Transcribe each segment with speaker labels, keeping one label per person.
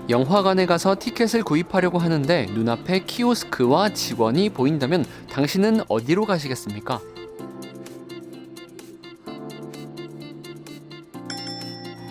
Speaker 1: 영화관에 가서 티켓을 구입하려고 하는데 눈앞에 키오스크와 직원이 보인다면 당신은 어디로 가시겠습니까?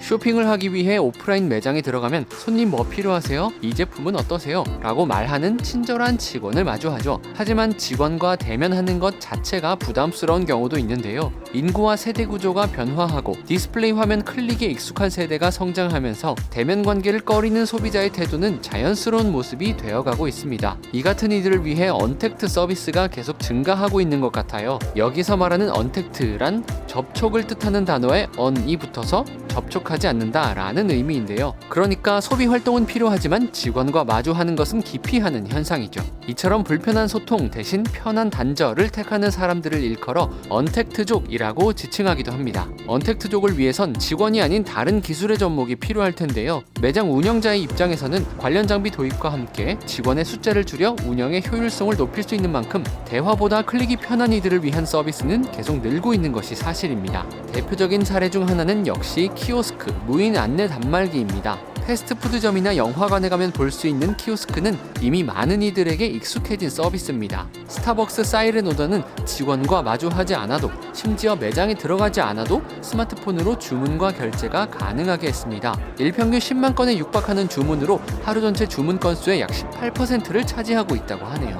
Speaker 1: 쇼핑을 하기 위해 오프라인 매장에 들어가면 손님 뭐 필요하세요? 이 제품은 어떠세요? 라고 말하는 친절한 직원을 마주하죠. 하지만 직원과 대면하는 것 자체가 부담스러운 경우도 있는데요. 인구와 세대 구조가 변화하고 디스플레이 화면 클릭에 익숙한 세대가 성장하면서 대면 관계를 꺼리는 소비자의 태도는 자연스러운 모습이 되어가고 있습니다. 이 같은 이들을 위해 언택트 서비스가 계속 증가하고 있는 것 같아요. 여기서 말하는 언택트란 접촉을 뜻하는 단어에 on이 붙어서 접촉하지 않는다 라는 의미인데요. 그러니까 소비 활동은 필요하지만 직원과 마주하는 것은 기피하는 현상이죠. 이처럼 불편한 소통 대신 편한 단절을 택하는 사람들을 일컬어 언택트족이라고 지칭하기도 합니다. 언택트족을 위해선 직원이 아닌 다른 기술의 접목이 필요할 텐데요. 매장 운영자의 입장에서는 관련 장비 도입과 함께 직원의 숫자를 줄여 운영의 효율성을 높일 수 있는 만큼 대화보다 클릭이 편한 이들을 위한 서비스는 계속 늘고 있는 것이 사실입니다. 대표적인 사례 중 하나는 역시 키오스크, 무인 안내 단말기입니다. 패스트푸드점이나 영화관에 가면 볼 수 있는 키오스크는 이미 많은 이들에게 익숙해진 서비스입니다. 스타벅스 사이렌 오더는 직원과 마주하지 않아도, 심지어 매장에 들어가지 않아도 스마트폰으로 주문과 결제가 가능하게 했습니다. 일평균 10만 건에 육박하는 주문으로 하루 전체 주문 건수의 약 18%를 차지하고 있다고 하네요.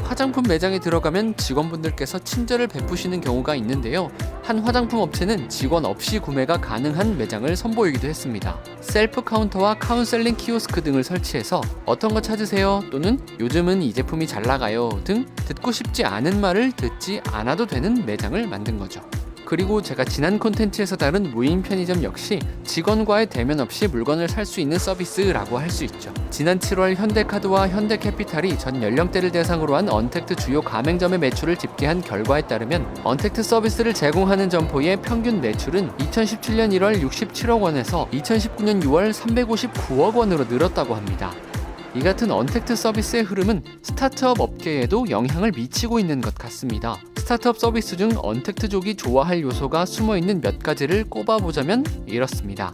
Speaker 1: 화장품 매장에 들어가면 직원분들께서 친절을 베푸시는 경우가 있는데요. 한 화장품 업체는 직원 없이 구매가 가능한 매장을 선보이기도 했습니다. 셀프 카운터와 카운셀링 키오스크 등을 설치해서 어떤 거 찾으세요? 또는 요즘은 이 제품이 잘 나가요 등 듣고 싶지 않은 말을 듣지 않아도 되는 매장을 만든 거죠. 그리고 제가 지난 콘텐츠에서 다룬 무인 편의점 역시 직원과의 대면 없이 물건을 살 수 있는 서비스라고 할 수 있죠. 지난 7월 현대카드와 현대캐피탈이 전 연령대를 대상으로 한 언택트 주요 가맹점의 매출을 집계한 결과에 따르면 언택트 서비스를 제공하는 점포의 평균 매출은 2017년 1월 67억 원에서 2019년 6월 359억 원으로 늘었다고 합니다. 이 같은 언택트 서비스의 흐름은 스타트업 업계에도 영향을 미치고 있는 것 같습니다. 스타트업 서비스 중 언택트족이 좋아할 요소가 숨어있는 몇 가지를 꼽아보자면 이렇습니다.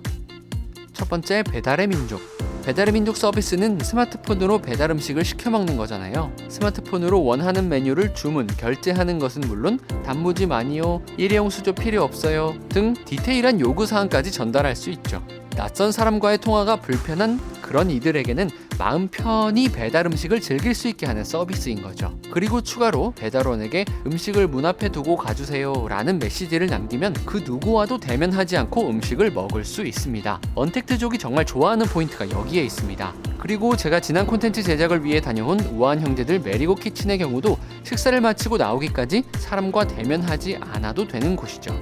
Speaker 1: 첫 번째, 배달의 민족. 배달의 민족 서비스는 스마트폰으로 배달 음식을 시켜 먹는 거잖아요. 스마트폰으로 원하는 메뉴를 주문, 결제하는 것은 물론 단무지 많이요, 일회용 수저 필요 없어요 등 디테일한 요구사항까지 전달할 수 있죠. 낯선 사람과의 통화가 불편한 그런 이들에게는 마음 편히 배달 음식을 즐길 수 있게 하는 서비스인 거죠. 그리고 추가로 배달원에게 음식을 문 앞에 두고 가주세요 라는 메시지를 남기면 그 누구와도 대면하지 않고 음식을 먹을 수 있습니다. 언택트족이 정말 좋아하는 포인트가 여기에 있습니다. 그리고 제가 지난 콘텐츠 제작을 위해 다녀온 우아한 형제들 메리고 키친의 경우도 식사를 마치고 나오기까지 사람과 대면하지 않아도 되는 곳이죠.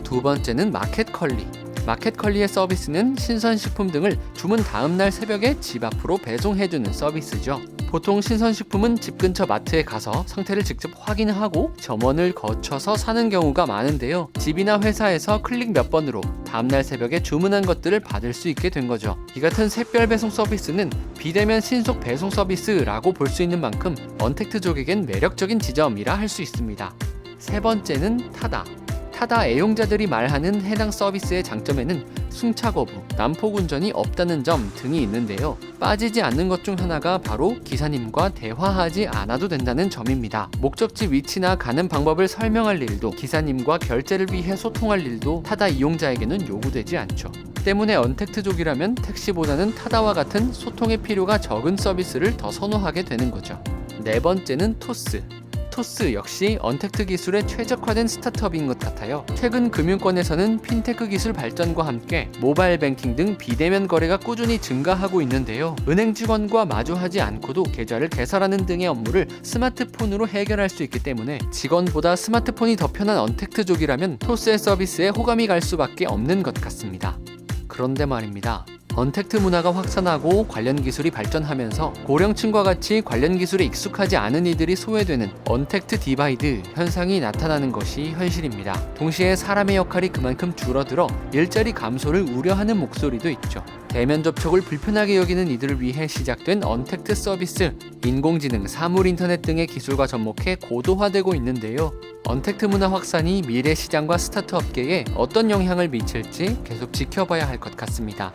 Speaker 1: 두 번째는 마켓컬리. 마켓컬리의 서비스는 신선식품 등을 주문 다음날 새벽에 집 앞으로 배송해주는 서비스죠. 보통 신선식품은 집 근처 마트에 가서 상태를 직접 확인하고 점원을 거쳐서 사는 경우가 많은데요. 집이나 회사에서 클릭 몇 번으로 다음날 새벽에 주문한 것들을 받을 수 있게 된 거죠. 이 같은 샛별 배송 서비스는 비대면 신속 배송 서비스라고 볼 수 있는 만큼 언택트족에겐 매력적인 지점이라 할 수 있습니다. 세 번째는 타다. 타다 애용자들이 말하는 해당 서비스의 장점에는 승차 거부, 난폭 운전이 없다는 점 등이 있는데요. 빠지지 않는 것 중 하나가 바로 기사님과 대화하지 않아도 된다는 점입니다. 목적지 위치나 가는 방법을 설명할 일도 기사님과 결제를 위해 소통할 일도 타다 이용자에게는 요구되지 않죠. 때문에 언택트족이라면 택시보다는 타다와 같은 소통의 필요가 적은 서비스를 더 선호하게 되는 거죠. 네 번째는 토스. 토스 역시 언택트 기술에 최적화된 스타트업인 것 같아요. 최근 금융권에서는 핀테크 기술 발전과 함께 모바일 뱅킹 등 비대면 거래가 꾸준히 증가하고 있는데요. 은행 직원과 마주하지 않고도 계좌를 개설하는 등의 업무를 스마트폰으로 해결할 수 있기 때문에 직원보다 스마트폰이 더 편한 언택트족이라면 토스의 서비스에 호감이 갈 수밖에 없는 것 같습니다. 그런데 말입니다. 언택트 문화가 확산하고 관련 기술이 발전하면서 고령층과 같이 관련 기술에 익숙하지 않은 이들이 소외되는 언택트 디바이드 현상이 나타나는 것이 현실입니다. 동시에 사람의 역할이 그만큼 줄어들어 일자리 감소를 우려하는 목소리도 있죠. 대면 접촉을 불편하게 여기는 이들을 위해 시작된 언택트 서비스, 인공지능, 사물인터넷 등의 기술과 접목해 고도화되고 있는데요. 언택트 문화 확산이 미래 시장과 스타트업계에 어떤 영향을 미칠지 계속 지켜봐야 할 것 같습니다.